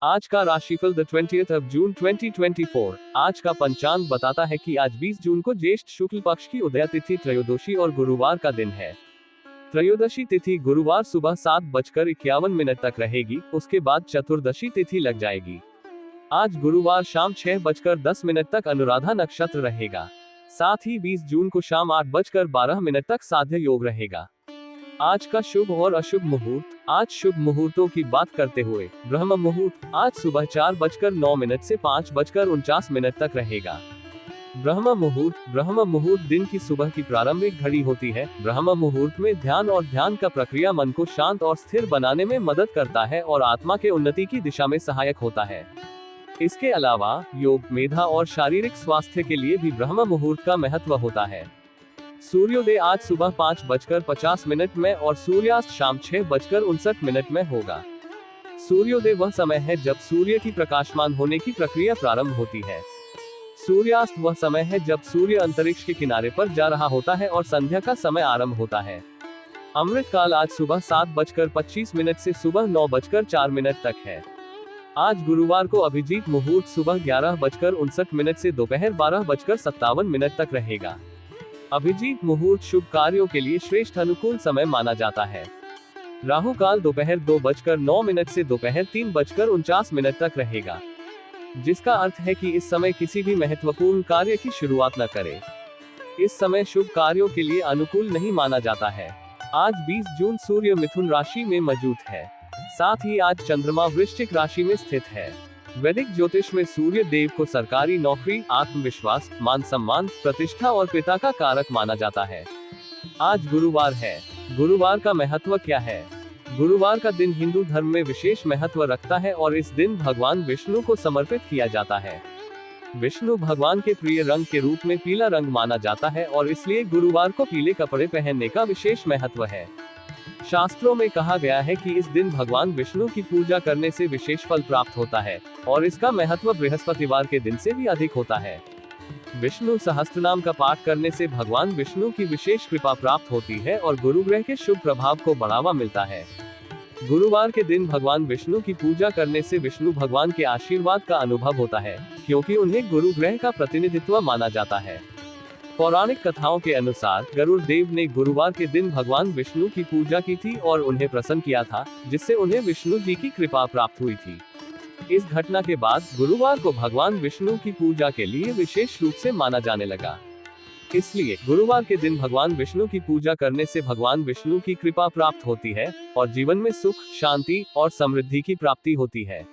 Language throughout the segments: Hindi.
आज का राशिफल द 20th of जून 2024। आज का पंचांग बताता है कि आज 20 जून को ज्येष्ठ शुक्ल पक्ष की उदया तिथि त्रयोदशी और गुरुवार का दिन है। त्रयोदशी तिथि गुरुवार सुबह 7:51 तक रहेगी, उसके बाद चतुर्दशी तिथि लग जाएगी। आज गुरुवार शाम 6:10 तक अनुराधा नक्षत्र रहेगा। साथ ही 20 जून को शाम 8:12 तक साध्य योग रहेगा। आज का शुभ और अशुभ मुहूर्त। आज शुभ मुहूर्तों की बात करते हुए ब्रह्म मुहूर्त आज सुबह 4:09 से 5:49 तक रहेगा। ब्रह्म मुहूर्त दिन की सुबह की प्रारंभिक घड़ी होती है। ब्रह्म मुहूर्त में ध्यान और ध्यान का प्रक्रिया मन को शांत और स्थिर बनाने में मदद करता है और आत्मा के उन्नति की दिशा में सहायक होता है। इसके अलावा योग, मेधा और शारीरिक स्वास्थ्य के लिए भी ब्रह्म मुहूर्त का महत्व होता है। सूर्योदय आज सुबह 5:50 में और सूर्यास्त शाम 6:59 में होगा। सूर्योदय वह समय है जब सूर्य की प्रकाशमान होने की प्रक्रिया प्रारंभ होती है। सूर्यास्त वह समय है जब सूर्य अंतरिक्ष के किनारे पर जा रहा होता है और संध्या का समय आरंभ होता है। अमृत काल आज सुबह 7:25 से सुबह 9:04 तक है। आज गुरुवार को अभिजीत मुहूर्त सुबह 11:59 से दोपहर 12:57 तक रहेगा। अभिजीत मुहूर्त शुभ कार्यों के लिए श्रेष्ठ अनुकूल समय माना जाता है। राहु काल दोपहर 2:09 से दोपहर 3:49 तक रहेगा, जिसका अर्थ है कि इस समय किसी भी महत्वपूर्ण कार्य की शुरुआत न करें। इस समय शुभ कार्यों के लिए अनुकूल नहीं माना जाता है। आज 20 जून सूर्य मिथुन राशि में मौजूद है। साथ ही आज चंद्रमा वृश्चिक राशि में स्थित है। वैदिक ज्योतिष में सूर्य देव को सरकारी नौकरी, आत्मविश्वास, मान सम्मान, प्रतिष्ठा और पिता का कारक माना जाता है। आज गुरुवार है। गुरुवार का महत्व क्या है? गुरुवार का दिन हिंदू धर्म में विशेष महत्व रखता है और इस दिन भगवान विष्णु को समर्पित किया जाता है। विष्णु भगवान के प्रिय रंग के रूप में पीला रंग माना जाता है और इसलिए गुरुवार को पीले कपड़े पहनने का विशेष महत्व है। शास्त्रों में कहा गया है कि इस दिन भगवान विष्णु की पूजा करने से विशेष फल प्राप्त होता है और इसका महत्व बृहस्पतिवार के दिन से भी अधिक होता है। विष्णु सहस्त्रनाम का पाठ करने से भगवान विष्णु की विशेष कृपा प्राप्त होती है और गुरु ग्रह के शुभ प्रभाव को बढ़ावा मिलता है। गुरुवार के दिन भगवान विष्णु की पूजा करने से विष्णु भगवान के आशीर्वाद का अनुभव होता है, क्योंकि उन्हें गुरु ग्रह का प्रतिनिधित्व माना जाता है। पौराणिक कथाओं के अनुसार गरुड़ देव ने गुरुवार के दिन भगवान विष्णु की पूजा की थी और उन्हें प्रसन्न किया था, जिससे उन्हें विष्णु जी की कृपा प्राप्त हुई थी। इस घटना के बाद गुरुवार को भगवान विष्णु की पूजा के लिए विशेष रूप से माना जाने लगा। इसलिए गुरुवार के दिन भगवान विष्णु की पूजा करने से भगवान विष्णु की कृपा प्राप्त होती है और जीवन में सुख, शांति और समृद्धि की प्राप्ति होती है।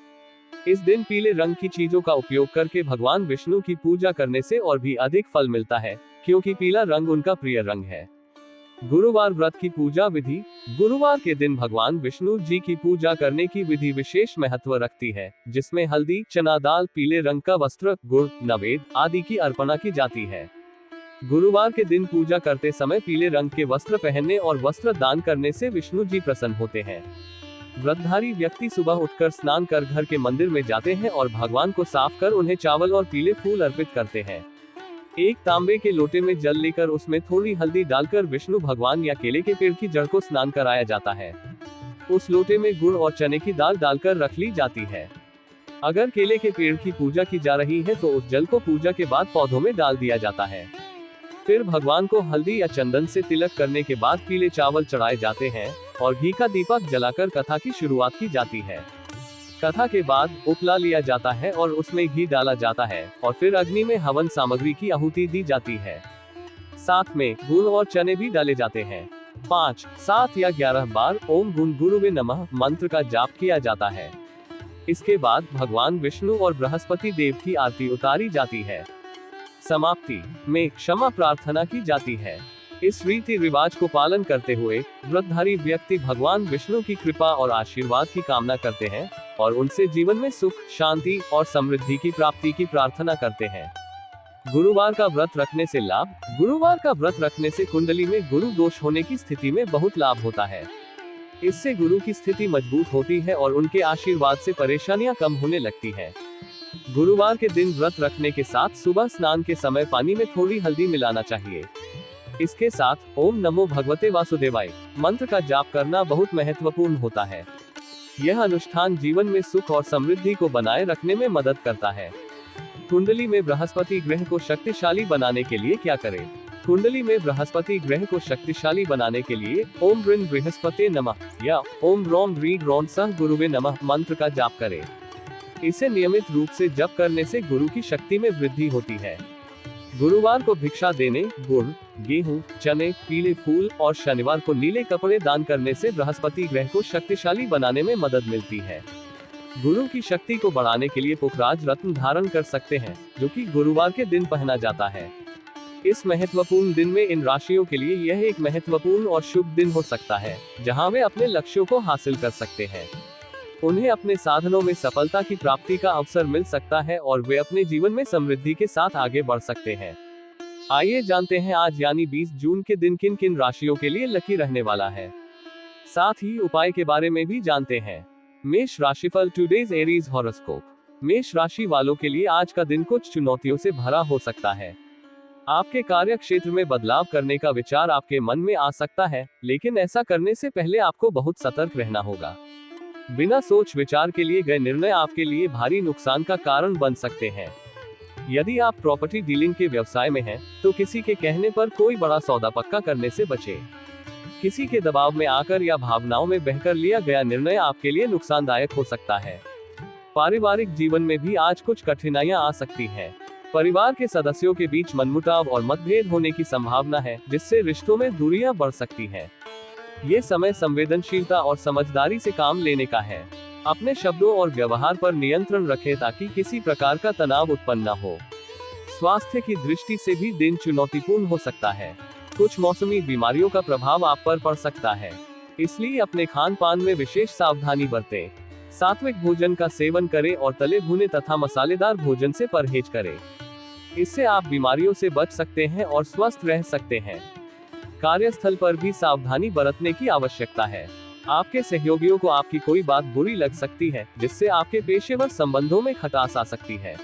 इस दिन पीले रंग की चीजों का उपयोग करके भगवान विष्णु की पूजा करने से और भी अधिक फल मिलता है, क्योंकि पीला रंग उनका प्रिय रंग है। गुरुवार व्रत की पूजा विधि। गुरुवार के दिन भगवान विष्णु जी की पूजा करने की विधि विशेष महत्व रखती है, जिसमें हल्दी, चना दाल, पीले रंग का वस्त्र, गुड़, नवेद आदि की अर्पणा की जाती है। गुरुवार के दिन पूजा करते समय पीले रंग के वस्त्र पहनने और वस्त्र दान करने से विष्णु जी प्रसन्न होते हैं। व्रतधारी व्यक्ति सुबह उठकर स्नान कर घर के मंदिर में जाते हैं और भगवान को साफ कर उन्हें चावल और पीले फूल अर्पित करते हैं। एक तांबे के लोटे में जल लेकर उसमें थोड़ी हल्दी डालकर विष्णु भगवान या केले के पेड़ की जड़ को स्नान कराया जाता है। उस लोटे में गुड़ और चने की दाल डालकर रख ली जाती है। अगर केले के पेड़ की पूजा की जा रही है तो उस जल को पूजा के बाद पौधों में डाल दिया जाता है। फिर भगवान को हल्दी या चंदन से तिलक करने के बाद पीले चावल चढ़ाए जाते हैं और घी का दीपक जलाकर कथा की शुरुआत की जाती है। कथा के बाद उपला लिया जाता है और उसमें घी डाला जाता है और फिर अग्नि में हवन सामग्री की आहुति दी जाती है। साथ में गुड़ और चने भी डाले जाते हैं। 5, 7 या 11 बार ओम गुण गुरुवे नमः मंत्र का जाप किया जाता है। इसके बाद भगवान विष्णु और बृहस्पति देव की आरती उतारी जाती है। समाप्ति में क्षमा प्रार्थना की जाती है। इस रीति रिवाज को पालन करते हुए व्रतधारी व्यक्ति भगवान विष्णु की कृपा और आशीर्वाद की कामना करते हैं और उनसे जीवन में सुख, शांति और समृद्धि की प्राप्ति की प्रार्थना करते हैं। गुरुवार का व्रत रखने से लाभ। गुरुवार का व्रत रखने से कुंडली में गुरु दोष होने की स्थिति में बहुत लाभ होता है। इससे गुरु की स्थिति मजबूत होती है और उनके आशीर्वाद से परेशानियां कम होने लगती है। गुरुवार के दिन व्रत रखने के साथ सुबह स्नान के समय पानी में थोड़ी हल्दी मिलाना चाहिए। इसके साथ ओम नमो भगवते वासुदेवाय मंत्र का जाप करना बहुत महत्वपूर्ण होता है। यह अनुष्ठान जीवन में सुख और समृद्धि को बनाए रखने में मदद करता है। कुंडली में बृहस्पति ग्रह को शक्तिशाली बनाने के लिए क्या करें? कुंडली में बृहस्पति ग्रह को शक्तिशाली बनाने के लिए ओम ऋण बृहस्पति नमः या ओम रोम रीड रोन सह गुरुवे नमः मंत्र का जाप करें। इसे नियमित रूप से जप करने से गुरु की शक्ति में वृद्धि होती है। गुरुवार को भिक्षा देने, गुड़, गेहूं, चने, पीले फूल और शनिवार को नीले कपड़े दान करने से बृहस्पति ग्रह को शक्तिशाली बनाने में मदद मिलती है। गुरु की शक्ति को बढ़ाने के लिए पुखराज रत्न धारण कर सकते हैं, जो कि गुरुवार के दिन पहना जाता है। इस महत्वपूर्ण दिन में इन राशियों के लिए यह एक महत्वपूर्ण और शुभ दिन हो सकता है, जहां वे अपने लक्ष्यों को हासिल कर सकते हैं। उन्हें अपने साधनों में सफलता की प्राप्ति का अवसर मिल सकता है और वे अपने जीवन में समृद्धि के साथ आगे बढ़ सकते हैं। आइए जानते हैं आज यानी 20 जून के दिन किन किन राशियों के लिए लकी रहने वाला है। साथ ही उपाय के बारे में भी जानते हैं। मेष राशिफल टुडेज एरीज हॉरोस्कोप। मेष राशि वालों के लिए आज का दिन कुछ चुनौतियों से भरा हो सकता है। आपके कार्य क्षेत्र में बदलाव करने का विचार आपके मन में आ सकता है, लेकिन ऐसा करने से पहले आपको बहुत सतर्क रहना होगा। बिना सोच विचार के लिए गए निर्णय आपके लिए भारी नुकसान का कारण बन सकते हैं। यदि आप प्रॉपर्टी डीलिंग के व्यवसाय में हैं, तो किसी के कहने पर कोई बड़ा सौदा पक्का करने से बचें। किसी के दबाव में आकर या भावनाओं में बहकर लिया गया निर्णय आपके लिए नुकसानदायक हो सकता है। पारिवारिक जीवन में भी आज कुछ कठिनाइयां आ सकती हैं। परिवार के सदस्यों के बीच मनमुटाव और मतभेद होने की संभावना है, जिससे रिश्तों में दूरियां बढ़ सकती हैं। ये समय संवेदनशीलता और समझदारी से काम लेने का है। अपने शब्दों और व्यवहार पर नियंत्रण रखें ताकि किसी प्रकार का तनाव उत्पन्न न हो। स्वास्थ्य की दृष्टि से भी दिन चुनौतीपूर्ण हो सकता है। कुछ मौसमी बीमारियों का प्रभाव आप पर पड़ सकता है, इसलिए अपने खान पान में विशेष सावधानी बरतें। सात्विक भोजन का सेवन करें और तले भुने तथा मसालेदार भोजन से परहेज करें। इससे आप बीमारियों से बच सकते हैं और स्वस्थ रह सकते हैं। कार्यस्थल पर भी सावधानी बरतने की आवश्यकता है। आपके सहयोगियों को आपकी कोई बात बुरी लग सकती है, जिससे आपके पेशेवर संबंधों में खटास आ सकती है।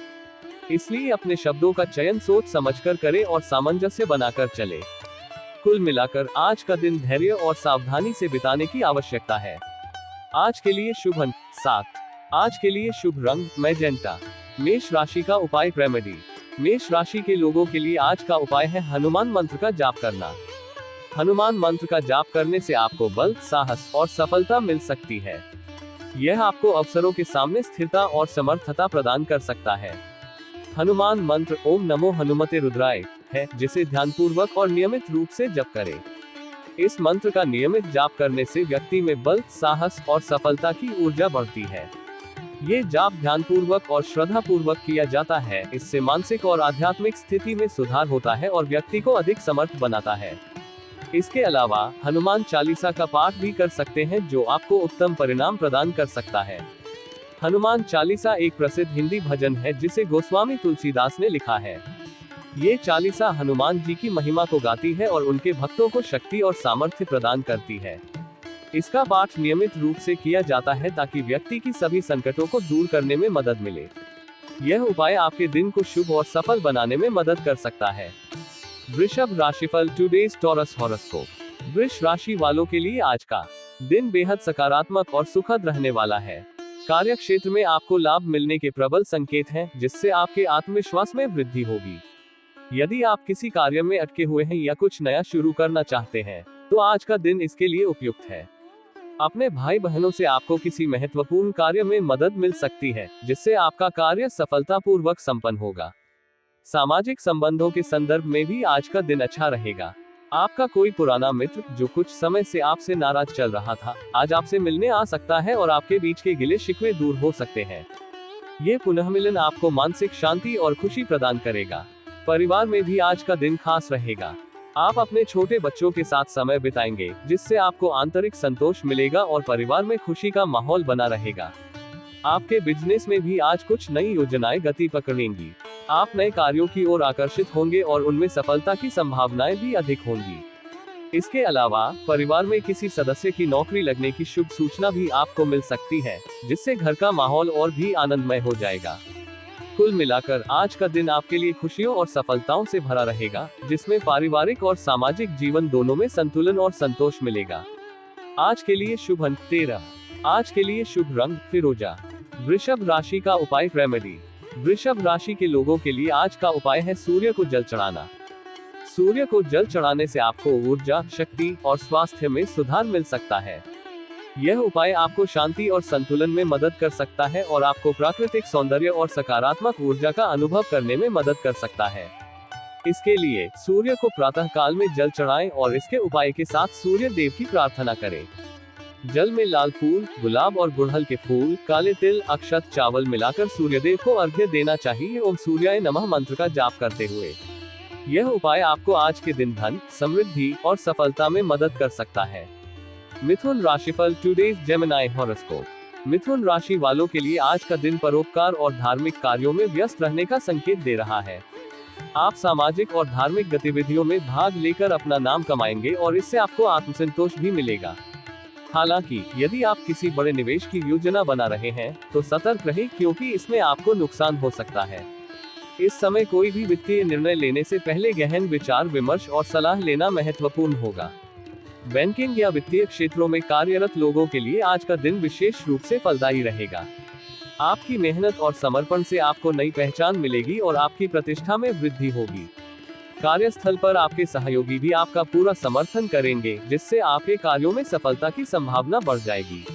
इसलिए अपने शब्दों का चयन सोच समझकर करें और सामंजस्य बनाकर चले। कुल मिलाकर आज का दिन धैर्य और सावधानी से बिताने की आवश्यकता है। आज के लिए शुभ अंक 7। आज के लिए शुभ रंग मैजेंटा। मेष राशि का उपाय रेमेडी। मेष राशि के लोगों के लिए आज का उपाय है हनुमान मंत्र का जाप करना। हनुमान मंत्र का जाप करने से आपको बल, साहस और सफलता मिल सकती है। यह आपको अवसरों के सामने स्थिरता और समर्थता प्रदान कर सकता है। हनुमान मंत्र ओम नमो हनुमते रुद्राय है, जिसे ध्यानपूर्वक और नियमित रूप से जप करें। इस मंत्र का नियमित जाप करने से व्यक्ति में बल, साहस और सफलता की ऊर्जा बढ़ती है। ये जाप ध्यानपूर्वक और श्रद्धापूर्वक किया जाता है। इससे मानसिक और आध्यात्मिक स्थिति में सुधार होता है और व्यक्ति को अधिक समर्थ बनाता है। इसके अलावा हनुमान चालीसा का पाठ भी कर सकते हैं, जो आपको उत्तम परिणाम प्रदान कर सकता है। हनुमान चालीसा एक प्रसिद्ध हिंदी भजन है, जिसे गोस्वामी तुलसीदास ने लिखा है। ये चालीसा हनुमान जी की महिमा को गाती है और उनके भक्तों को शक्ति और सामर्थ्य प्रदान करती है। इसका पाठ नियमित रूप से किया जाता है ताकि व्यक्ति की सभी संकटों को दूर करने में मदद मिले। यह उपाय आपके दिन को शुभ और सफल बनाने में मदद कर सकता है। वृषभ राशिफल टुडेज टॉरस हॉरोस्कोप। वृष राशि वालों के लिए आज का दिन बेहद सकारात्मक और सुखद रहने वाला है। कार्य क्षेत्र में आपको लाभ मिलने के प्रबल संकेत हैं, जिससे आपके आत्मविश्वास में वृद्धि होगी। यदि आप किसी कार्य में अटके हुए हैं या कुछ नया शुरू करना चाहते हैं, तो आज का दिन इसके लिए उपयुक्त है। अपने भाई बहनों से आपको किसी महत्वपूर्ण कार्य में मदद मिल सकती है, जिससे आपका कार्य सफलतापूर्वक संपन्न होगा। सामाजिक संबंधों के संदर्भ में भी आज का दिन अच्छा रहेगा। आपका कोई पुराना मित्र जो कुछ समय से आपसे नाराज चल रहा था, आज आपसे मिलने आ सकता है और आपके बीच के गिले शिकवे दूर हो सकते हैं। ये पुनः मिलन आपको मानसिक शांति और खुशी प्रदान करेगा। परिवार में भी आज का दिन खास रहेगा। आप अपने छोटे बच्चों के साथ समय बिताएंगे, जिससे आपको आंतरिक संतोष मिलेगा और परिवार में खुशी का माहौल बना रहेगा। आपके बिजनेस में भी आज कुछ नई योजनाएं गति पकड़ेंगी। आप नए कार्यों की ओर आकर्षित होंगे और उनमें सफलता की संभावनाएं भी अधिक होंगी। इसके अलावा परिवार में किसी सदस्य की नौकरी लगने की शुभ सूचना भी आपको मिल सकती है, जिससे घर का माहौल और भी आनंदमय हो जाएगा। कुल मिलाकर आज का दिन आपके लिए खुशियों और सफलताओं से भरा रहेगा, जिसमें पारिवारिक और सामाजिक जीवन दोनों में संतुलन और संतोष मिलेगा। आज के लिए शुभ अंक 13। आज के लिए शुभ रंग फिरोजा। वृषभ राशि का उपाय रेमेडी। वृषभ राशि के लोगों के लिए आज का उपाय है सूर्य को जल चढ़ाना। सूर्य को जल चढ़ाने से आपको ऊर्जा, शक्ति और स्वास्थ्य में सुधार मिल सकता है। यह उपाय आपको शांति और संतुलन में मदद कर सकता है और आपको प्राकृतिक सौंदर्य और सकारात्मक ऊर्जा का अनुभव करने में मदद कर सकता है। इसके लिए सूर्य को प्रातः काल में जल चढ़ाएं और इसके उपाय के साथ सूर्य देव की प्रार्थना करें। जल में लाल फूल, गुलाब और गुड़हल के फूल, काले तिल, अक्षत, चावल मिलाकर सूर्यदेव को अर्घ्य देना चाहिए। ओम सूर्याय नमः मंत्र का जाप करते हुए। यह उपाय आपको आज के दिन धन, समृद्धि और सफलता में मदद कर सकता है। मिथुन राशिफल टुडेज जेमिनी हॉरोस्कोप। मिथुन राशि वालों के लिए आज का दिन परोपकार और धार्मिक कार्यों में व्यस्त रहने का संकेत दे रहा है। आप सामाजिक और धार्मिक गतिविधियों में भाग लेकर अपना नाम कमाएंगे और इससे आपको आत्मसंतोष भी मिलेगा। हालांकि यदि आप किसी बड़े निवेश की योजना बना रहे हैं तो सतर्क रहें, क्योंकि इसमें आपको नुकसान हो सकता है। इस समय कोई भी वित्तीय निर्णय लेने से पहले गहन विचार विमर्श और सलाह लेना महत्वपूर्ण होगा। बैंकिंग या वित्तीय क्षेत्रों में कार्यरत लोगों के लिए आज का दिन विशेष रूप से फलदायी रहेगा। आपकी मेहनत और समर्पण से आपको नई पहचान मिलेगी और आपकी प्रतिष्ठा में वृद्धि होगी। कार्यस्थल पर आपके सहयोगी भी आपका पूरा समर्थन करेंगे, जिससे आपके कार्यों में सफलता की संभावना बढ़ जाएगी।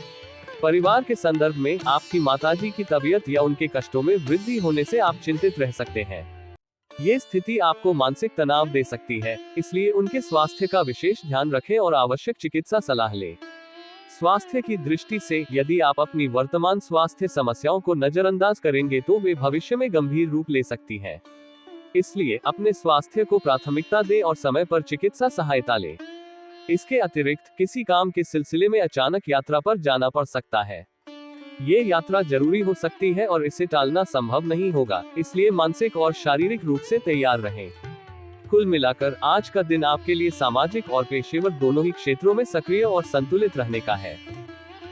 परिवार के संदर्भ में आपकी माताजी की तबीयत या उनके कष्टों में वृद्धि होने से आप चिंतित रह सकते हैं। ये स्थिति आपको मानसिक तनाव दे सकती है, इसलिए उनके स्वास्थ्य का विशेष ध्यान रखें और आवश्यक चिकित्सा सलाह लें। स्वास्थ्य की दृष्टि से यदि आप अपनी वर्तमान स्वास्थ्य समस्याओं को नजरअंदाज करेंगे तो वे भविष्य में गंभीर रूप ले सकती हैं। इसलिए अपने स्वास्थ्य को प्राथमिकता दें और समय पर चिकित्सा सहायता लें। इसके अतिरिक्त किसी काम के सिलसिले में अचानक यात्रा पर जाना पड़ सकता है। ये यात्रा जरूरी हो सकती है और इसे टालना संभव नहीं होगा, इसलिए मानसिक और शारीरिक रूप से तैयार रहें। कुल मिलाकर आज का दिन आपके लिए सामाजिक और पेशेवर दोनों ही क्षेत्रों में सक्रिय और संतुलित रहने का है।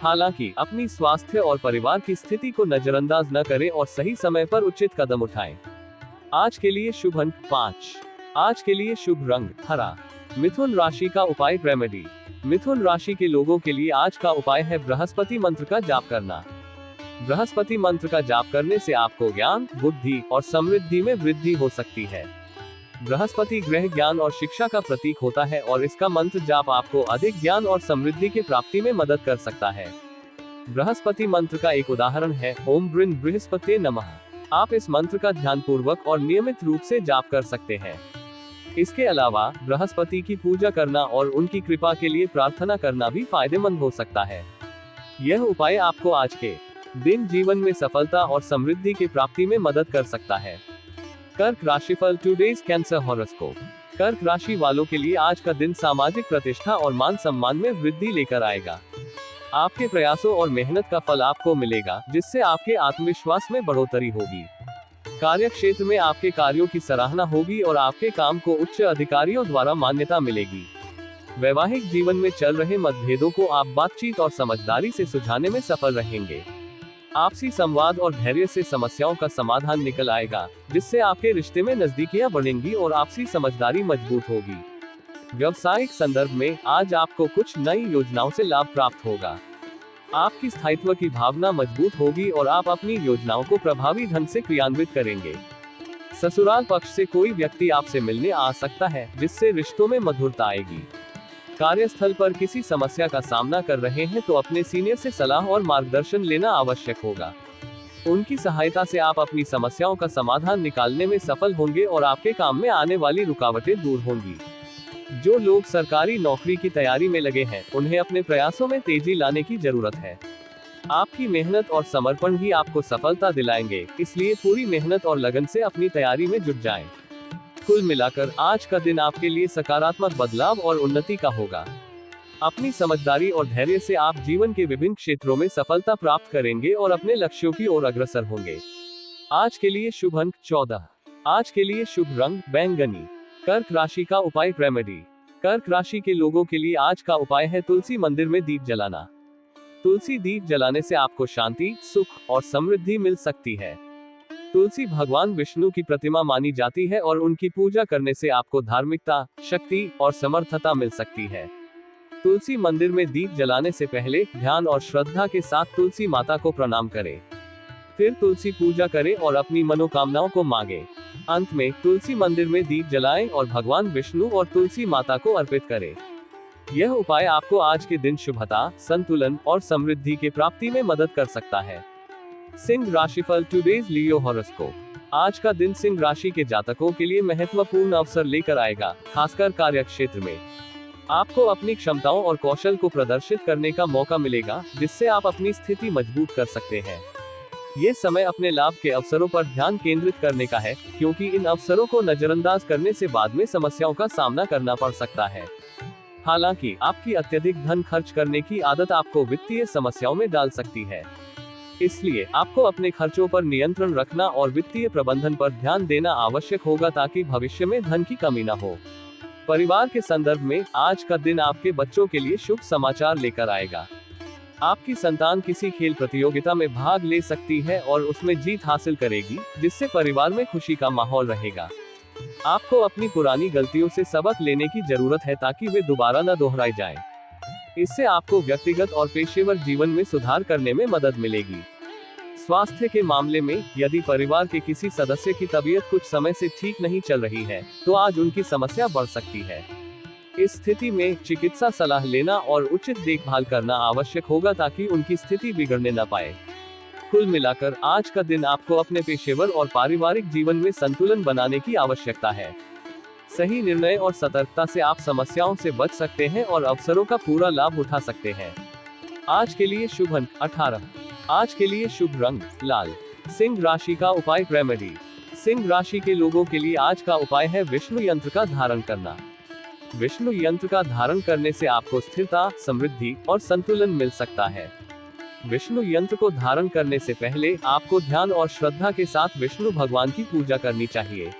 हालांकि अपनी स्वास्थ्य और परिवार की स्थिति को नजरअंदाज न करें और सही समय पर उचित कदम उठाएं। आज के लिए शुभ अंक 5। आज के लिए शुभ रंग हरा। मिथुन राशि का उपाय रेमेडी। मिथुन राशि के लोगों के लिए आज का उपाय है बृहस्पति मंत्र का जाप करना। बृहस्पति मंत्र का जाप करने से आपको ज्ञान, बुद्धि और समृद्धि में वृद्धि हो सकती है। बृहस्पति ग्रह ज्ञान और शिक्षा का प्रतीक होता है और इसका मंत्र जाप आपको अधिक ज्ञान और समृद्धि की प्राप्ति में मदद कर सकता है। बृहस्पति मंत्र का एक उदाहरण है ओम बृन बृहस्पते नमः। आप इस मंत्र का ध्यानपूर्वक और नियमित रूप से जाप कर सकते हैं। इसके अलावा बृहस्पति की पूजा करना और उनकी कृपा के लिए प्रार्थना करना भी फायदेमंद हो सकता है। यह उपाय आपको आज के दिन जीवन में सफलता और समृद्धि की प्राप्ति में मदद कर सकता है। कर्क राशिफल टुडेज कैंसर हॉरोस्कोप। कर्क राशि वालों के लिए आज का दिन सामाजिक प्रतिष्ठा और मान सम्मान में वृद्धि लेकर आएगा। आपके प्रयासों और मेहनत का फल आपको मिलेगा, जिससे आपके आत्मविश्वास में बढ़ोतरी होगी। कार्य क्षेत्र में आपके कार्यों की सराहना होगी और आपके काम को उच्च अधिकारियों द्वारा मान्यता मिलेगी। वैवाहिक जीवन में चल रहे मतभेदों को आप बातचीत और समझदारी से सुलझाने में सफल रहेंगे। आपसी संवाद और धैर्य से समस्याओं का समाधान निकल आएगा, जिससे आपके रिश्ते में नजदीकियां बढ़ेंगी और आपसी समझदारी मजबूत होगी। व्यावसायिक संदर्भ में आज आपको कुछ नई योजनाओं से लाभ प्राप्त होगा। आपकी स्थायित्व की भावना मजबूत होगी और आप अपनी योजनाओं को प्रभावी ढंग से क्रियान्वित करेंगे। ससुराल पक्ष से कोई व्यक्ति आपसे मिलने आ सकता है, जिससे रिश्तों में मधुरता आएगी। कार्यस्थल पर किसी समस्या का सामना कर रहे हैं तो अपने सीनियर से सलाह और मार्गदर्शन लेना आवश्यक होगा। उनकी सहायता से आप अपनी समस्याओं का समाधान निकालने में सफल होंगे और आपके काम में आने वाली रुकावटें दूर होंगी। जो लोग सरकारी नौकरी की तैयारी में लगे हैं, उन्हें अपने प्रयासों में तेजी लाने की जरूरत है। आपकी मेहनत और समर्पण ही आपको सफलता दिलाएंगे, इसलिए पूरी मेहनत और लगन से अपनी तैयारी में जुट जाएं। कुल मिलाकर आज का दिन आपके लिए सकारात्मक बदलाव और उन्नति का होगा। अपनी समझदारी और धैर्य से आप जीवन के विभिन्न क्षेत्रों में सफलता प्राप्त करेंगे और अपने लक्ष्यों की ओर अग्रसर होंगे। आज के लिए शुभ अंक 14। आज के लिए शुभ रंग बैंगनी। कर्क राशि का उपाय रेमेडी। कर्क राशि के लोगों के लिए आज का उपाय है तुलसी मंदिर में दीप जलाना। तुलसी दीप जलाने से आपको शांति, सुख और समृद्धि मिल सकती है। तुलसी भगवान विष्णु की प्रतिमा मानी जाती है और उनकी पूजा करने से आपको धार्मिकता, शक्ति और समर्थता मिल सकती है। तुलसी मंदिर में दीप जलाने से पहले ध्यान और श्रद्धा के साथ तुलसी माता को प्रणाम करें। फिर तुलसी पूजा करें और अपनी मनोकामनाओं को मांगे। अंत में तुलसी मंदिर में दीप जलाएं और भगवान विष्णु और तुलसी माता को अर्पित करें। यह उपाय आपको आज के दिन शुभता, संतुलन और समृद्धि के प्राप्ति में मदद कर सकता है। सिंह राशिफल टुडेज लियो हॉरोस्कोप। आज का दिन सिंह राशि के जातकों के लिए महत्वपूर्ण अवसर लेकर आएगा, खासकर कार्य क्षेत्र में। आपको अपनी क्षमताओं और कौशल को प्रदर्शित करने का मौका मिलेगा, जिससे आप अपनी स्थिति मजबूत कर सकते हैं। ये समय अपने लाभ के अवसरों पर ध्यान केंद्रित करने का है, क्योंकि इन अवसरों को नजरअंदाज करने से बाद में समस्याओं का सामना करना पड़ सकता है। हालांकि आपकी अत्यधिक धन खर्च करने की आदत आपको वित्तीय समस्याओं में डाल सकती है। इसलिए आपको अपने खर्चों पर नियंत्रण रखना और वित्तीय प्रबंधन पर ध्यान देना आवश्यक होगा, ताकि भविष्य में धन की कमी न हो। परिवार के संदर्भ में आज का दिन आपके बच्चों के लिए शुभ समाचार लेकर आएगा। आपकी संतान किसी खेल प्रतियोगिता में भाग ले सकती है और उसमें जीत हासिल करेगी, जिससे परिवार में खुशी का माहौल रहेगा। आपको अपनी पुरानी गलतियों से सबक लेने की जरूरत है, ताकि वे दोबारा न दोहराई जाएं। इससे आपको व्यक्तिगत और पेशेवर जीवन में सुधार करने में मदद मिलेगी। स्वास्थ्य के मामले में यदि परिवार के किसी सदस्य की तबीयत कुछ समय से ठीक नहीं चल रही है, तो आज उनकी समस्या बढ़ सकती है। इस स्थिति में चिकित्सा सलाह लेना और उचित देखभाल करना आवश्यक होगा, ताकि उनकी स्थिति बिगड़ने न पाए। कुल मिलाकर आज का दिन आपको अपने पेशेवर और पारिवारिक जीवन में संतुलन बनाने की आवश्यकता है। सही निर्णय और सतर्कता से आप समस्याओं से बच सकते हैं और अवसरों का पूरा लाभ उठा सकते हैं। आज के लिए शुभ अंक 18। आज के लिए शुभ रंग लाल। सिंह राशि का उपाय रेमेडी। सिंह राशि के लोगों के लिए आज का उपाय है विष्णु यंत्र का धारण करना। विष्णु यंत्र का धारण करने से आपको स्थिरता, समृद्धि और संतुलन मिल सकता है। विष्णु यंत्र को धारण करने से पहले आपको ध्यान और श्रद्धा के साथ विष्णु भगवान की पूजा करनी चाहिए।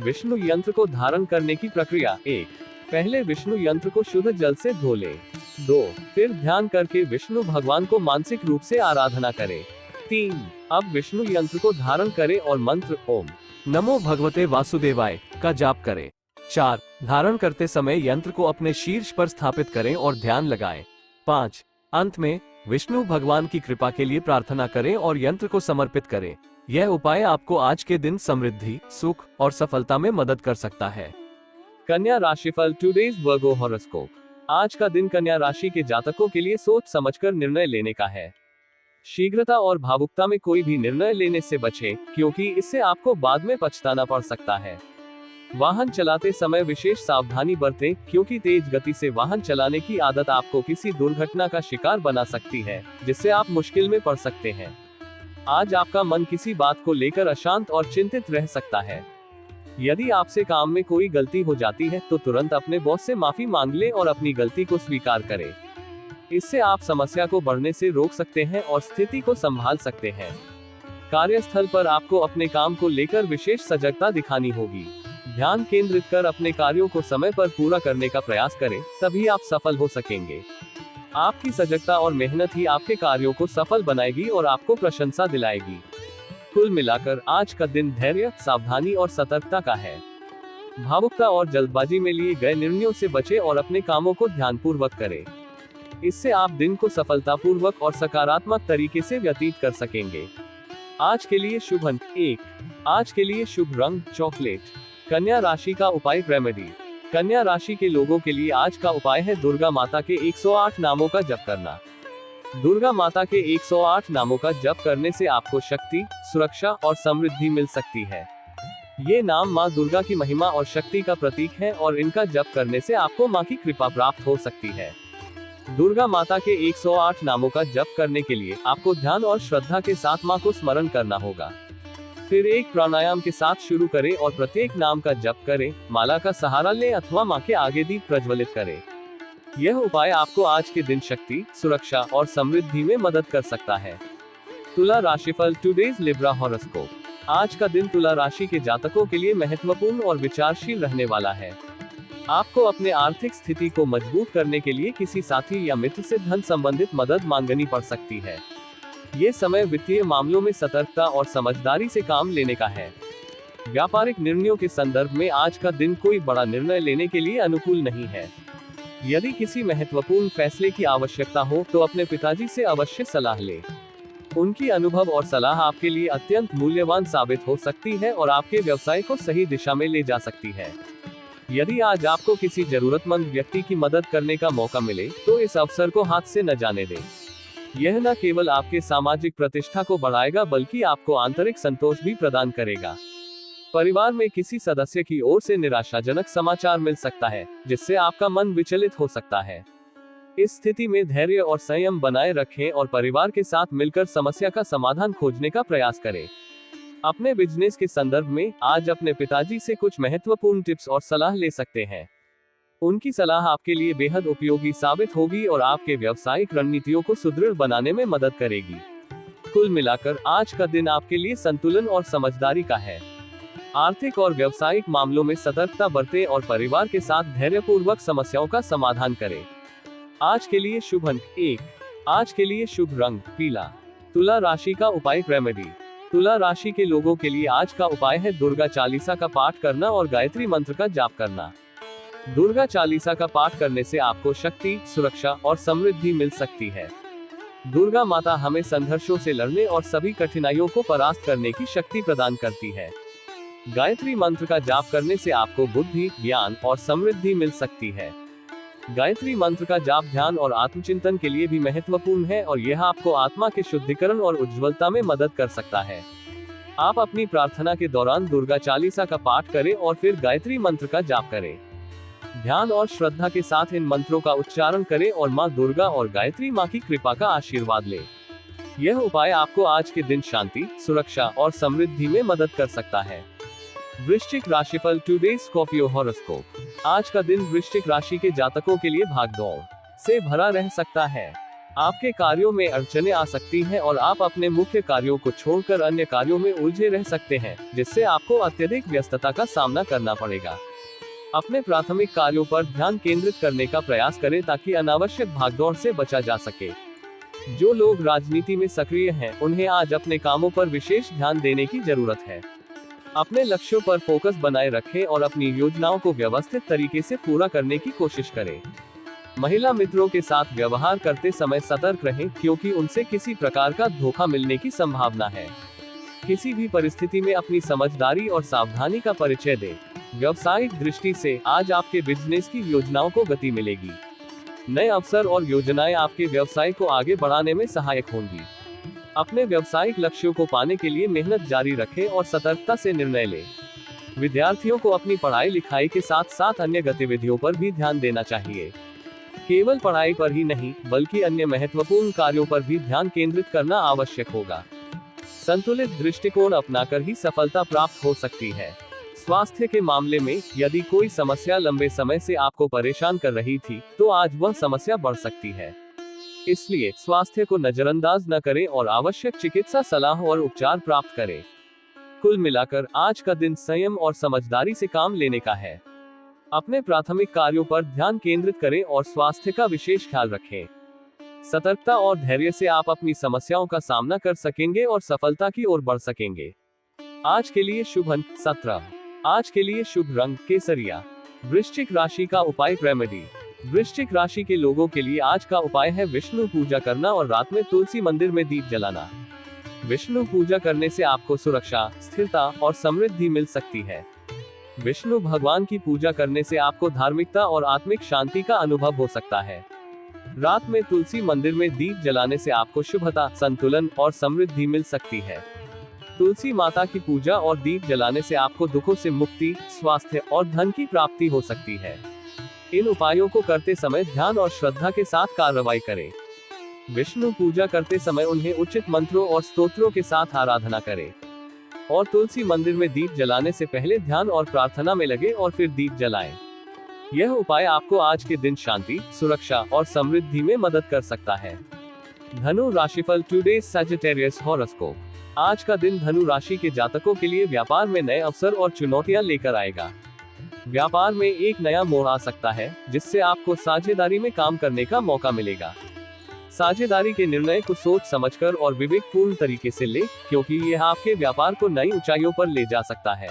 विष्णु यंत्र को धारण करने की प्रक्रिया 1। पहले विष्णु यंत्र को शुद्ध जल से धो लें। 2। फिर ध्यान करके विष्णु भगवान को मानसिक रूप से आराधना करें। 3। अब विष्णु यंत्र को धारण करें और मंत्र ओम नमो भगवते वासुदेवाय का जाप करें। 4। धारण करते समय यंत्र को अपने शीर्ष पर स्थापित करें और ध्यान लगाएं। 5। अंत में विष्णु भगवान की कृपा के लिए प्रार्थना करें और यंत्र को समर्पित करें। यह उपाय आपको आज के दिन समृद्धि, सुख और सफलता में मदद कर सकता है। कन्या राशिफल टुडेज वर्गो हॉरोस्कोप। आज का दिन कन्या राशि के जातकों के लिए सोच समझकर निर्णय लेने का है। शीघ्रता और भावुकता में कोई भी निर्णय लेने से बचें, क्योंकि इससे आपको बाद में पछताना पड़ सकता है। वाहन चलाते समय विशेष सावधानी बरतें, क्योंकि तेज गति से वाहन चलाने की आदत आपको किसी दुर्घटना का शिकार बना सकती है, जिससे आप मुश्किल में पड़ सकते हैं। आज आपका मन किसी बात को लेकर अशांत और चिंतित रह सकता है। यदि आपसे काम में कोई गलती हो जाती है, तो तुरंत अपने बॉस से माफी मांग लें और अपनी गलती को स्वीकार करें। इससे आप समस्या को बढ़ने से रोक सकते हैं और स्थिति को संभाल सकते हैं। कार्यस्थल पर आपको अपने काम को लेकर विशेष सजगता दिखानी होगी। ध्यान केंद्रित कर अपने कार्यों को समय पर पूरा करने का प्रयास करें, तभी आप सफल हो सकेंगे। आपकी सजगता और मेहनत ही आपके कार्यों को सफल बनाएगी और आपको प्रशंसा दिलाएगी। कुल मिलाकर आज का दिन धैर्य, सावधानी और सतर्कता का है। भावुकता और जल्दबाजी में लिए गए निर्णयों से बचें और अपने कामों को ध्यानपूर्वक करें। इससे आप दिन को सफलतापूर्वक और सकारात्मक तरीके से व्यतीत कर सकेंगे। आज के लिए शुभ अंक 1। आज के लिए शुभ रंग चॉकलेट। कन्या राशि का उपाय रेमेडी। कन्या राशि के लोगों के लिए आज का उपाय है दुर्गा माता के 108 नामों का जप करना। दुर्गा माता के 108 नामों का जप करने से आपको शक्ति, सुरक्षा और समृद्धि मिल सकती है। ये नाम माँ दुर्गा की महिमा और शक्ति का प्रतीक है और इनका जप करने से आपको माँ की कृपा प्राप्त हो सकती है। दुर्गा माता के 108 नामों का जप करने के लिए आपको ध्यान और श्रद्धा के साथ माँ को स्मरण करना होगा। फिर एक प्राणायाम के साथ शुरू करें और प्रत्येक नाम का जप करें, माला का सहारा लें अथवा माँ के आगे दीप प्रज्वलित करें। यह उपाय आपको आज के दिन शक्ति, सुरक्षा और समृद्धि में मदद कर सकता है। तुला राशिफल टुडेज लिब्रा हॉरोस्कोप। आज का दिन तुला राशि के जातकों के लिए महत्वपूर्ण और विचारशील रहने वाला है। आपको अपने आर्थिक स्थिति को मजबूत करने के लिए किसी साथी या मित्र से धन संबंधित मदद मांगनी पड़ सकती है। ये समय वित्तीय मामलों में सतर्कता और समझदारी से काम लेने का है। व्यापारिक निर्णयों के संदर्भ में आज का दिन कोई बड़ा निर्णय लेने के लिए अनुकूल नहीं है। यदि किसी महत्वपूर्ण फैसले की आवश्यकता हो तो अपने पिताजी से अवश्य सलाह लें। उनकी अनुभव और सलाह आपके लिए अत्यंत मूल्यवान साबित हो सकती है और आपके व्यवसाय को सही दिशा में ले जा सकती है। यदि आज आपको किसी जरूरतमंद व्यक्ति की मदद करने का मौका मिले तो इस अवसर को हाथ से न जाने दें। यह न केवल आपके सामाजिक प्रतिष्ठा को बढ़ाएगा बल्कि आपको आंतरिक संतोष भी प्रदान करेगा। परिवार में किसी सदस्य की ओर से निराशाजनक समाचार मिल सकता है, जिससे आपका मन विचलित हो सकता है। इस स्थिति में धैर्य और संयम बनाए रखें और परिवार के साथ मिलकर समस्या का समाधान खोजने का प्रयास करें। अपने बिजनेस के संदर्भ में आज अपने पिताजी से कुछ महत्वपूर्ण टिप्स और सलाह ले सकते हैं। उनकी सलाह आपके लिए बेहद उपयोगी साबित होगी और आपके व्यावसायिक रणनीतियों को सुदृढ़ बनाने में मदद करेगी। कुल मिलाकर आज का दिन आपके लिए संतुलन और समझदारी का है। आर्थिक और व्यावसायिक मामलों में सतर्कता बरतें और परिवार के साथ धैर्यपूर्वक समस्याओं का समाधान करें। आज के लिए शुभ अंक 1। आज के लिए शुभ रंग पीला। तुला राशि का उपाय रेमेडी। तुला राशि के लोगों के लिए आज का उपाय है दुर्गा चालीसा का पाठ करना और गायत्री मंत्र का जाप करना। दुर्गा चालीसा का पाठ करने से आपको शक्ति, सुरक्षा और समृद्धि मिल सकती है। दुर्गा माता हमें संघर्षों से लड़ने और सभी कठिनाइयों को परास्त करने की शक्ति प्रदान करती है। गायत्री मंत्र का जाप करने से आपको बुद्धि, ज्ञान और समृद्धि मिल सकती है। गायत्री मंत्र का जाप ध्यान और आत्मचिंतन के लिए भी महत्वपूर्ण है और यह आपको आत्मा के शुद्धिकरण और उज्ज्वलता में मदद कर सकता है। आप अपनी प्रार्थना के दौरान दुर्गा चालीसा का पाठ करें और फिर गायत्री मंत्र का जाप करें। ध्यान और श्रद्धा के साथ इन मंत्रों का उच्चारण करें और मां दुर्गा और गायत्री मां की कृपा का आशीर्वाद लें। यह उपाय आपको आज के दिन शांति, सुरक्षा और समृद्धि में मदद कर सकता है। वृश्चिक राशिफल टुडे स्कॉर्पियो हॉरोस्कोप। आज का दिन वृश्चिक राशि के जातकों के लिए भागदौड़ से भरा रह सकता है। आपके कार्यों में अड़चनें आ सकती हैं और आप अपने मुख्य कार्यों को छोड़कर अन्य कार्यों में उलझे रह सकते हैं, जिससे आपको अत्यधिक व्यस्तता का सामना करना पड़ेगा। अपने प्राथमिक कार्यों पर ध्यान केंद्रित करने का प्रयास करें ताकि अनावश्यक भागदौड़ से बचा जा सके। जो लोग राजनीति में सक्रिय हैं, उन्हें आज अपने कामों पर विशेष ध्यान देने की जरूरत है। अपने लक्ष्यों पर फोकस बनाए रखें और अपनी योजनाओं को व्यवस्थित तरीके से पूरा करने की कोशिश करें। महिला मित्रों के साथ व्यवहार करते समय सतर्क रहें, क्योंकि उनसे किसी प्रकार का धोखा मिलने की संभावना है। किसी भी परिस्थिति में अपनी समझदारी और सावधानी का परिचय दें। व्यावसायिक दृष्टि से आज आपके बिजनेस की योजनाओं को गति मिलेगी। नए अवसर और योजनाएं आपके व्यवसाय को आगे बढ़ाने में सहायक होंगी। अपने व्यावसायिक लक्ष्यों को पाने के लिए मेहनत जारी रखें और सतर्कता से निर्णय लें। विद्यार्थियों को अपनी पढ़ाई लिखाई के साथ साथ अन्य गतिविधियों पर भी ध्यान देना चाहिए। केवल पढ़ाई पर ही नहीं, बल्कि अन्य महत्वपूर्ण कार्यों पर भी ध्यान केंद्रित करना आवश्यक होगा। संतुलित दृष्टिकोण अपनाकर ही सफलता प्राप्त हो सकती है। स्वास्थ्य के मामले में यदि कोई समस्या लंबे समय से आपको परेशान कर रही थी, तो आज वह समस्या बढ़ सकती है। इसलिए स्वास्थ्य को नजरअंदाज न करें और आवश्यक चिकित्सा सलाह और उपचार प्राप्त करें। कुल मिलाकर आज का दिन संयम और समझदारी से काम लेने का है। अपने प्राथमिक कार्यों पर ध्यान केंद्रित करें और स्वास्थ्य का विशेष ख्याल रखें। सतर्कता और धैर्य से आप अपनी समस्याओं का सामना कर सकेंगे और सफलता की ओर बढ़ सकेंगे। आज के लिए शुभ अंक 17। आज के लिए शुभ रंग केसरिया। वृश्चिक राशि का उपाय रेमेडी। वृश्चिक राशि के लोगों के लिए आज का उपाय है विष्णु पूजा करना और रात में तुलसी मंदिर में दीप जलाना। विष्णु पूजा करने से आपको सुरक्षा, स्थिरता और समृद्धि मिल सकती है। विष्णु भगवान की पूजा करने से आपको धार्मिकता और आत्मिक शांति का अनुभव हो सकता है। रात में तुलसी मंदिर में दीप जलाने से आपको शुभता, संतुलन और समृद्धि मिल सकती है। तुलसी माता की पूजा और दीप जलाने से आपको दुखों से मुक्ति, स्वास्थ्य और धन की प्राप्ति हो सकती है। इन उपायों को करते समय ध्यान और श्रद्धा के साथ कार्रवाई करें। विष्णु पूजा करते समय उन्हें उचित मंत्रों और स्तोत्रों के साथ आराधना करें। और तुलसी मंदिर में दीप जलाने से पहले ध्यान और प्रार्थना में लगे और फिर दीप जलाएं। यह उपाय आपको आज के दिन शांति, सुरक्षा और समृद्धि में मदद कर सकता है। धनु राशिफल टुडे सजिटेरियस हॉरोस्कोप। आज का दिन धनु राशि के जातकों के लिए व्यापार में नए अवसर और चुनौतियां लेकर आएगा। व्यापार में एक नया मोड़ आ सकता है, जिससे आपको साझेदारी में काम करने का मौका मिलेगा। साझेदारी के निर्णय को सोच समझकर और विवेकपूर्ण तरीके से ले, क्योंकि यह आपके व्यापार को नई ऊंचाइयों पर ले जा सकता है।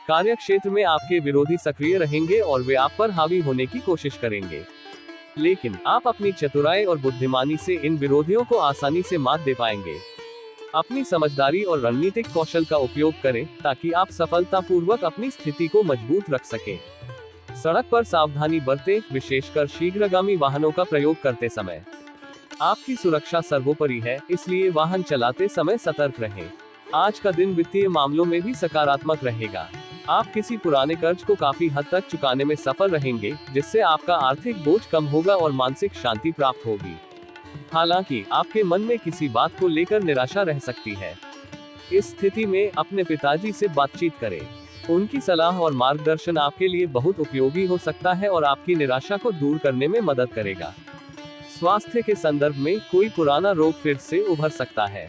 कार्य क्षेत्र में आपके विरोधी सक्रिय रहेंगे और वे आप पर हावी होने की कोशिश करेंगे। लेकिन आप अपनी चतुराई और बुद्धिमानी से इन विरोधियों को आसानी से मात दे पाएंगे। अपनी समझदारी और रणनीतिक कौशल का उपयोग करें ताकि आप सफलतापूर्वक अपनी स्थिति को मजबूत रख सकें। सड़क पर सावधानी बरतें, विशेषकर शीघ्रगामी वाहनों का प्रयोग करते समय। आपकी सुरक्षा सर्वोपरि है, इसलिए वाहन चलाते समय सतर्क रहें। आज का दिन वित्तीय मामलों में भी सकारात्मक रहेगा। आप किसी पुराने कर्ज को काफी हद तक चुकाने में सफल रहेंगे, जिससे आपका आर्थिक बोझ कम होगा और मानसिक शांति प्राप्त होगी। हालांकि आपके मन में किसी बात को लेकर निराशा रह सकती है। इस स्थिति में अपने पिताजी से बातचीत करें। उनकी सलाह और मार्गदर्शन आपके लिए बहुत उपयोगी हो सकता है और आपकी निराशा को दूर करने में मदद करेगा। स्वास्थ्य के संदर्भ में कोई पुराना रोग फिर से उभर सकता है,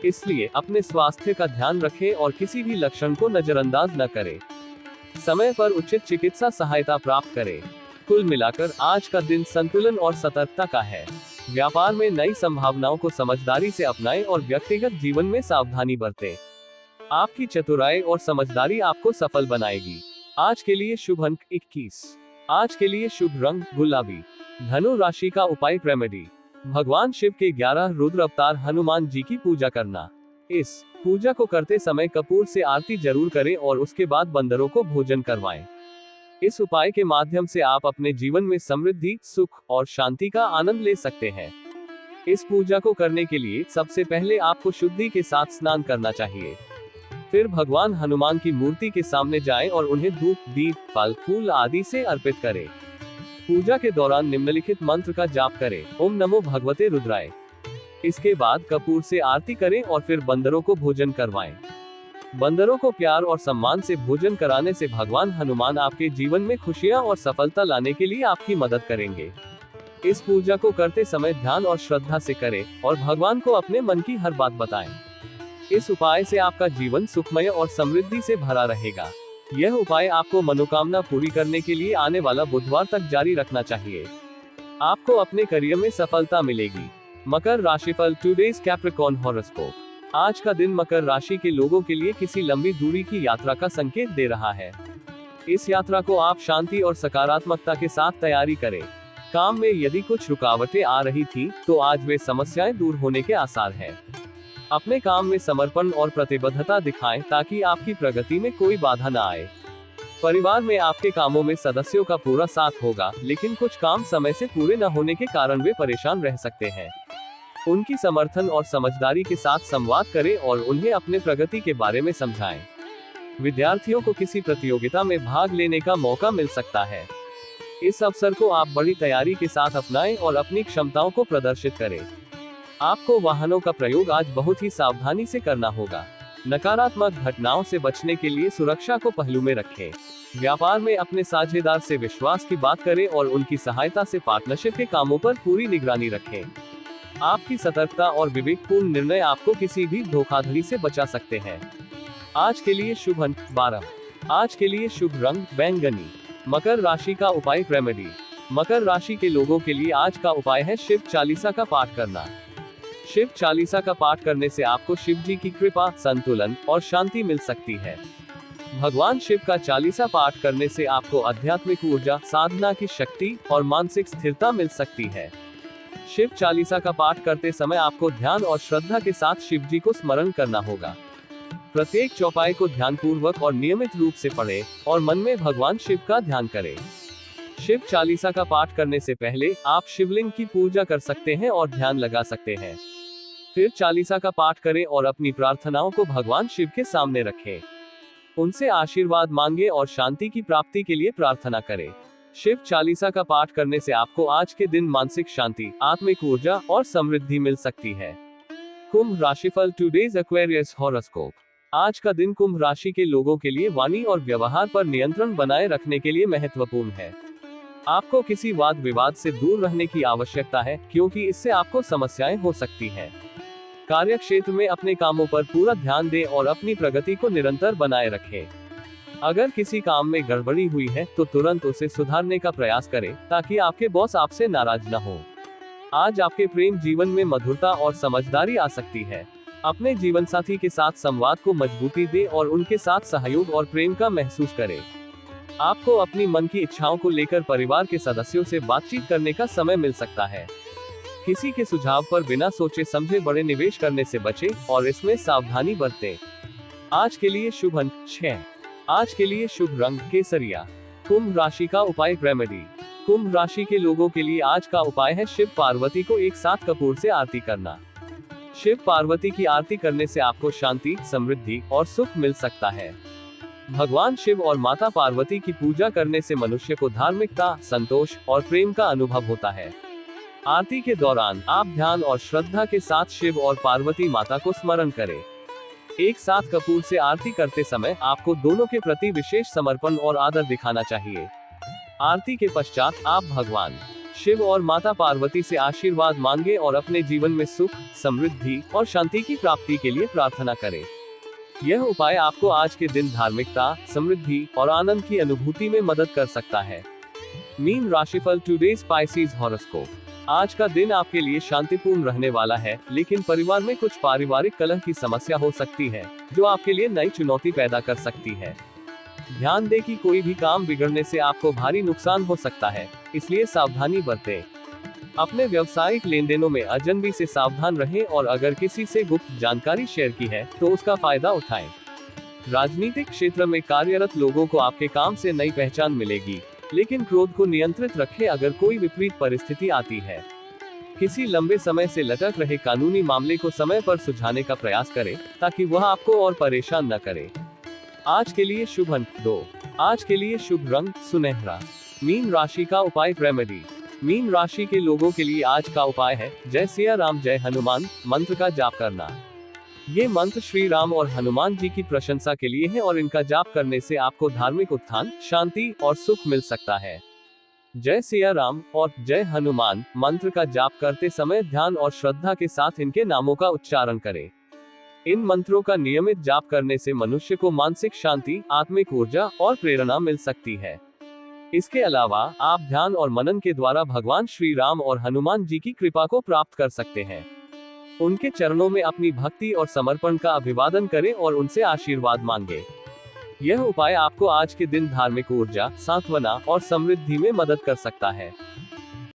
इसलिए अपने स्वास्थ्य का ध्यान रखें और किसी भी लक्षण को नजरअंदाज न करें। समय पर उचित चिकित्सा सहायता प्राप्त करें। कुल मिलाकर आज का दिन संतुलन और सतर्कता का है। व्यापार में नई संभावनाओं को समझदारी से अपनाएं और व्यक्तिगत जीवन में सावधानी बरतें। आपकी चतुराई और समझदारी आपको सफल बनाएगी। आज के लिए शुभ अंक 21। आज के लिए शुभ रंग गुलाबी। धनु राशि का उपाय रेमेडी। भगवान शिव के 11 रुद्र अवतार हनुमान जी की पूजा करना। इस पूजा को करते समय कपूर से आरती जरूर करें और उसके बाद बंदरों को भोजन करवाएं। इस उपाय के माध्यम से आप अपने जीवन में समृद्धि, सुख और शांति का आनंद ले सकते हैं। इस पूजा को करने के लिए सबसे पहले आपको शुद्धि के साथ स्नान करना चाहिए। फिर भगवान हनुमान की मूर्ति के सामने जाएं और उन्हें धूप, दीप, फल, फूल आदि से अर्पित करें। पूजा के दौरान निम्नलिखित मंत्र का जाप करें। ओम नमो भगवते रुद्राय। इसके बाद कपूर से आरती करें और फिर बंदरों को भोजन करवाएं। बंदरों को प्यार और सम्मान से भोजन कराने से भगवान हनुमान आपके जीवन में खुशियां और सफलता लाने के लिए आपकी मदद करेंगे। इस पूजा को करते समय ध्यान और श्रद्धा से करें और भगवान को अपने मन की हर बात बताएं। इस उपाय से आपका जीवन सुखमय और समृद्धि से भरा रहेगा। यह उपाय आपको मनोकामना पूरी करने के लिए आने वाला बुधवार तक जारी रखना चाहिए। आपको अपने करियर में सफलता मिलेगी। मकर राशिफल टुडेज कैप्रिकॉर्न हॉरोस्कोप। आज का दिन मकर राशि के लोगों के लिए किसी लंबी दूरी की यात्रा का संकेत दे रहा है। इस यात्रा को आप शांति और सकारात्मकता के साथ तैयारी करें। काम में यदि कुछ रुकावटें आ रही थी, तो आज वे समस्याएं दूर होने के आसार हैं। अपने काम में समर्पण और प्रतिबद्धता दिखाएं ताकि आपकी प्रगति में कोई बाधा न आए। परिवार में आपके कामों में सदस्यों का पूरा साथ होगा, लेकिन कुछ काम समय से पूरे न होने के कारण वे परेशान रह सकते हैं। उनकी समर्थन और समझदारी के साथ संवाद करें और उन्हें अपने प्रगति के बारे में समझाएं। विद्यार्थियों को किसी प्रतियोगिता में भाग लेने का मौका मिल सकता है। इस अवसर को आप बड़ी तैयारी के साथ अपनाएं और अपनी क्षमताओं को प्रदर्शित करें। आपको वाहनों का प्रयोग आज बहुत ही सावधानी से करना होगा। नकारात्मक घटनाओं से बचने के लिए सुरक्षा को पहलू में रखें। व्यापार में अपने साझेदार से विश्वास की बात करें और उनकी सहायता से पार्टनरशिप के कामों पर पूरी निगरानी रखें। आपकी सतर्कता और विवेकपूर्ण निर्णय आपको किसी भी धोखाधड़ी से बचा सकते हैं। आज के लिए शुभ अंक 12। आज के लिए शुभ रंग बैंगनी। मकर राशि का उपाय रेमेडी। मकर राशि के लोगों के लिए आज का उपाय है शिव चालीसा का पाठ करना। शिव चालीसा का पाठ करने से आपको शिव जी की कृपा, संतुलन और शांति मिल सकती है। भगवान शिव का चालीसा पाठ करने से आपको आध्यात्मिक ऊर्जा, साधना की शक्ति और मानसिक स्थिरता मिल सकती है। शिव चालीसा का पाठ करते समय आपको ध्यान और श्रद्धा के साथ शिव जी को स्मरण करना होगा। प्रत्येक चौपाई को ध्यानपूर्वक और नियमित रूप से पढ़ें और मन में भगवान शिव का ध्यान करें। शिव चालीसा का पाठ करने से पहले आप शिवलिंग की पूजा कर सकते हैं और ध्यान लगा सकते हैं। फिर चालीसा का पाठ करें और अपनी प्रार्थनाओं को भगवान शिव के सामने रखें। उनसे आशीर्वाद मांगे और शांति की प्राप्ति के लिए प्रार्थना करें। शिव चालीसा का पाठ करने से आपको आज के दिन मानसिक शांति, आत्मिक ऊर्जा और समृद्धि मिल सकती है। कुंभ राशिफल टुडेज एक्वेरियस हॉरोस्कोप। आज का दिन कुंभ राशि के लोगों के लिए वाणी और व्यवहार पर नियंत्रण बनाए रखने के लिए महत्वपूर्ण है। आपको किसी वाद विवाद से दूर रहने की आवश्यकता है, क्योंकि इससे आपको समस्याएं हो सकती हैं। कार्य क्षेत्र में अपने कामों पर पूरा ध्यान दें और अपनी प्रगति को निरंतर बनाए रखें। अगर किसी काम में गड़बड़ी हुई है तो तुरंत उसे सुधारने का प्रयास करें ताकि आपके बॉस आपसे नाराज न हो। आज आपके प्रेम जीवन में मधुरता और समझदारी आ सकती है। अपने जीवन साथी के साथ संवाद को मजबूती दें और उनके साथ सहयोग और प्रेम का महसूस करें। आपको अपनी मन की इच्छाओं को लेकर परिवार के सदस्यों से बातचीत करने का समय मिल सकता है। किसी के सुझाव पर बिना सोचे समझे बड़े निवेश करने से बचें और इसमें सावधानी बरतें। आज के लिए शुभ अंक 6। आज के लिए शुभ रंग केसरिया। कुंभ राशि का उपाय रेमेडी। कुंभ राशि के लोगों के लिए आज का उपाय है शिव पार्वती को एक साथ कपूर से आरती करना। शिव पार्वती की आरती करने से आपको शांति, समृद्धि और सुख मिल सकता है। भगवान शिव और माता पार्वती की पूजा करने से मनुष्य को धार्मिकता, संतोष और प्रेम का अनुभव होता है। आरती के दौरान आप ध्यान और श्रद्धा के साथ शिव और पार्वती माता को स्मरण करें। एक साथ कपूर से आरती करते समय आपको दोनों के प्रति विशेष समर्पण और आदर दिखाना चाहिए। आरती के पश्चात आप भगवान शिव और माता पार्वती से आशीर्वाद मांगे और अपने जीवन में सुख, समृद्धि और शांति की प्राप्ति के लिए प्रार्थना करें। यह उपाय आपको आज के दिन धार्मिकता, समृद्धि और आनंद की अनुभूति में मदद कर सकता है। मीन राशिफल टुडे स्पाइसीज हॉरोस्कोप। आज का दिन आपके लिए शांतिपूर्ण रहने वाला है, लेकिन परिवार में कुछ पारिवारिक कलह की समस्या हो सकती है, जो आपके लिए नई चुनौती पैदा कर सकती है। ध्यान दें कि कोई भी काम बिगड़ने से आपको भारी नुकसान हो सकता है, इसलिए सावधानी बरतें। अपने व्यावसायिक लेनदेनों में अजनबी से सावधान रहें और अगर किसी से गुप्त जानकारी शेयर की है तो उसका फायदा उठाएं। राजनीतिक क्षेत्र में कार्यरत लोगों को आपके काम से नई पहचान मिलेगी, लेकिन क्रोध को नियंत्रित रखें अगर कोई विपरीत परिस्थिति आती है। किसी लंबे समय से लटक रहे कानूनी मामले को समय पर सुलझाने का प्रयास करें, ताकि वह आपको और परेशान न करे। आज के लिए शुभ अंक 2। आज के लिए शुभ रंग सुनहरा। मीन राशि का उपाय रेमेडी। मीन राशि के लोगों के लिए आज का उपाय है जय सिया राम जय हनुमान मंत्र का जाप करना। ये मंत्र श्री राम और हनुमान जी की प्रशंसा के लिए है और इनका जाप करने से आपको धार्मिक उत्थान, शांति और सुख मिल सकता है। जय सिया राम और जय हनुमान मंत्र का जाप करते समय ध्यान और श्रद्धा के साथ इनके नामों का उच्चारण करें। इन मंत्रों का नियमित जाप करने से मनुष्य को मानसिक शांति, आत्मिक ऊर्जा और प्रेरणा मिल सकती है। इसके अलावा आप ध्यान और मनन के द्वारा भगवान श्री राम और हनुमान जी की कृपा को प्राप्त कर सकते हैं। उनके चरणों में अपनी भक्ति और समर्पण का अभिवादन करें और उनसे आशीर्वाद मांगे। यह उपाय आपको आज के दिन धार्मिक ऊर्जा, सांत्वना और समृद्धि में मदद कर सकता है।